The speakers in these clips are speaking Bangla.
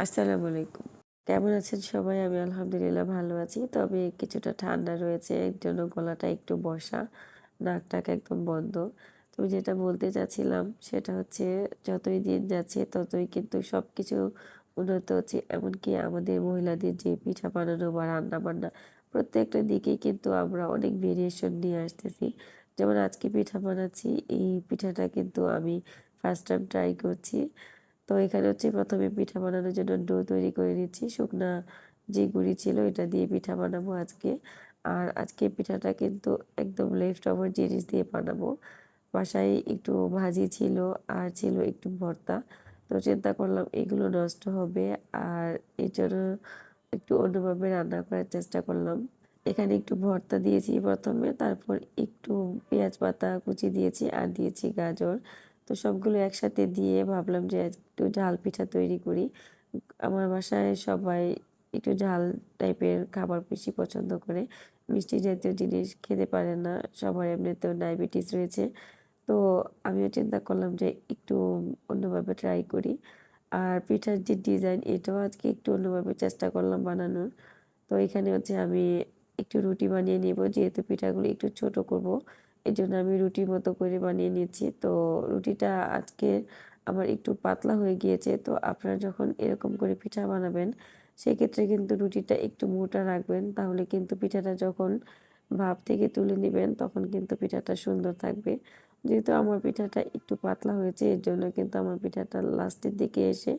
আসসালামু আলাইকুম। কেমন আছেন সবাই? আমি আলহামদুলিল্লাহ ভালো আছি। তবে কিছুটা ঠান্ডা রয়েছে। এর জন্য গলাটা একটু বসা, নাক-টাক একদম বন্ধ। তো যেটা বলতে চাচ্ছিলাম সেটা হচ্ছে যতই দিন যাচ্ছে ততই কিন্তু সবকিছু উন্নত হচ্ছে। এমনকি আমাদের মহিলাদের যে পিঠা বানানো বা রান্না-বান্না প্রত্যেকটা দিকেই কিন্তু আমরা অনেক ভেরিয়েশন নিয়ে আসতেছি। যেমন আজকে পিঠা বানাচ্ছি, এই পিঠাটা কিন্তু আমি ফার্স্ট টাইম ট্রাই করছি। তো এখানে হচ্ছে ১ম এ পিঠা বানানোর জন্য ডো তৈরি করে নিচ্ছি। শুকনা যে গুঁড়ি ছিল এটা দিয়ে পিঠা বানাবো আজকে। আর আজকে পিঠাটা কিন্তু একদম লেফট ওভার জিনিস দিয়ে বানাবো। বাসায় একটু ভাজি ছিল আর ছিল একটু ভর্তা। তো চিন্তা করলাম এগুলো নষ্ট হবে আর এজন্য একটু অন্যভাবে রান্না করার চেষ্টা করলাম। এখানে একটু ভর্তা দিয়েছি ১ম এ, তারপর একটু পেঁয়াজ পাতা কুচি দিয়েছি আর দিয়েছি গাজর। তো সবগুলো একসাথে দিয়ে ভাবলাম যে একটু ঝাল পিঠা তৈরি করি। আমার বাসায় সবাই একটু ঝাল টাইপের খাবার বেশি পছন্দ করে। মিষ্টি জাতীয় জিনিস খেতে পারে না। সবার এমনিতেও ডায়াবেটিস রয়েছে। তো আমিও চিন্তা করলাম যে একটু অন্যভাবে ট্রাই করি। আর পিঠার যে ডিজাইন এটাও আজকে একটু অন্যভাবে চেষ্টা করলাম বানানোর। তো এখানে হচ্ছে আমি একটু রুটি বানিয়ে নিব, যেহেতু পিঠাগুলো একটু ছোট করব। এজন্য আমি রুটির মতো করে বানিয়ে নিচ্ছি। তো রুটিটা আজকে আমার একটু পাতলা হয়ে গিয়েছে। তো আপনারা যখন এরকম করে পিঠা বানাবেন সেক্ষেত্রে কিন্তু রুটিটা একটু মোটা রাখবেন। তাহলে কিন্তু পিঠাটা যখন ভাপ থেকে তুলে নিবেন তখন কিন্তু পিঠাটা সুন্দর থাকবে। যেহেতু আমার পিঠাটা একটু পাতলা হয়েছে এর জন্য কিন্তু আমার পিঠাটা লাস্টের দিকে এসে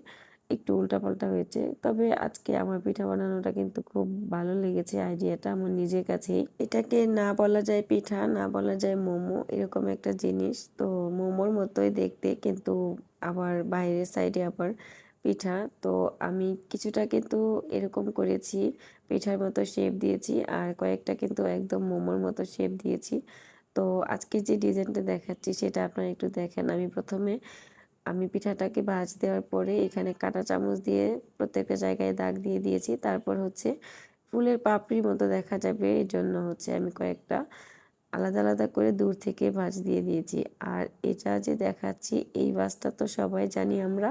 একটু উল্টাপাল্টা হয়েছে। তবে আজকে আমার পিঠা বানানোটা কিন্তু খুব ভালো লেগেছে আইডিয়াটা আমার নিজের কাছেই। এটাকে না বলা যায় পিঠা, না বলা যায় মোমো, এরকম একটা জিনিস। তো মোমোর মতোই দেখতে, কিন্তু আবার বাইরের সাইডে আবার পিঠা। তো আমি কিছুটা কিন্তু এরকম করেছি, পিঠার মতো শেপ দিয়েছি আর কয়েকটা কিন্তু একদম মোমোর মতো শেপ দিয়েছি। তো আজকে যে ডিজাইনটা দেখাচ্ছি সেটা আপনারা একটু দেখেন। আমি পিঠাটাকে ভাঁজ দেওয়ার পরে এখানে কাঁটা চামচ দিয়ে প্রত্যেকটা জায়গায় দাগ দিয়ে দিয়েছি। তারপর হচ্ছে ফুলের পাপড়ির মতো দেখা যাবে, এজন্য হচ্ছে আমি কয়েকটা আলাদা, আলাদা করে দূর থেকে ভাঁজ দিয়ে দিয়েছি। আর এটা যে দেখাচ্ছি এই ভাঁজটা তো সবাই জানি আমরা।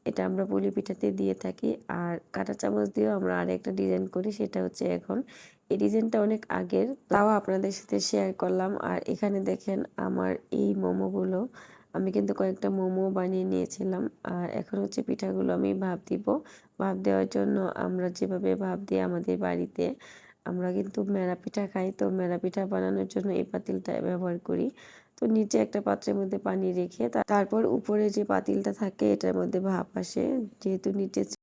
এটা আমরা পুলি পিঠাতে দিয়ে থাকি। আর কাঁটা চামচ দিয়েও আমরা আরেকটা ডিজাইন করি, সেটা হচ্ছে এখন। এই ডিজাইনটা অনেক আগের, তাও আপনাদের সাথে শেয়ার করলাম। আর এখানে দেখেন আমার এই মোমোগুলো, আমি কিন্তু কয়েকটা মোমো বানিয়ে নিয়েছিলাম। আর এখন হচ্ছে পিঠাগুলো আমি ভাপ দিব। ভাপ দেওয়ার জন্য আমরা যেভাবে ভাপ দিই আমাদের বাড়িতে, আমরা কিন্তু মেরা পিঠা খাই। তো মেরা পিঠা বানানোর জন্য এই পাতিলটা ব্যবহার করি। তো নিচে একটা পাত্রের মধ্যে পানি রেখে তারপর উপরে যে পাতিলটা থাকে এটার মধ্যে ভাপ আসে, যেহেতু নিচে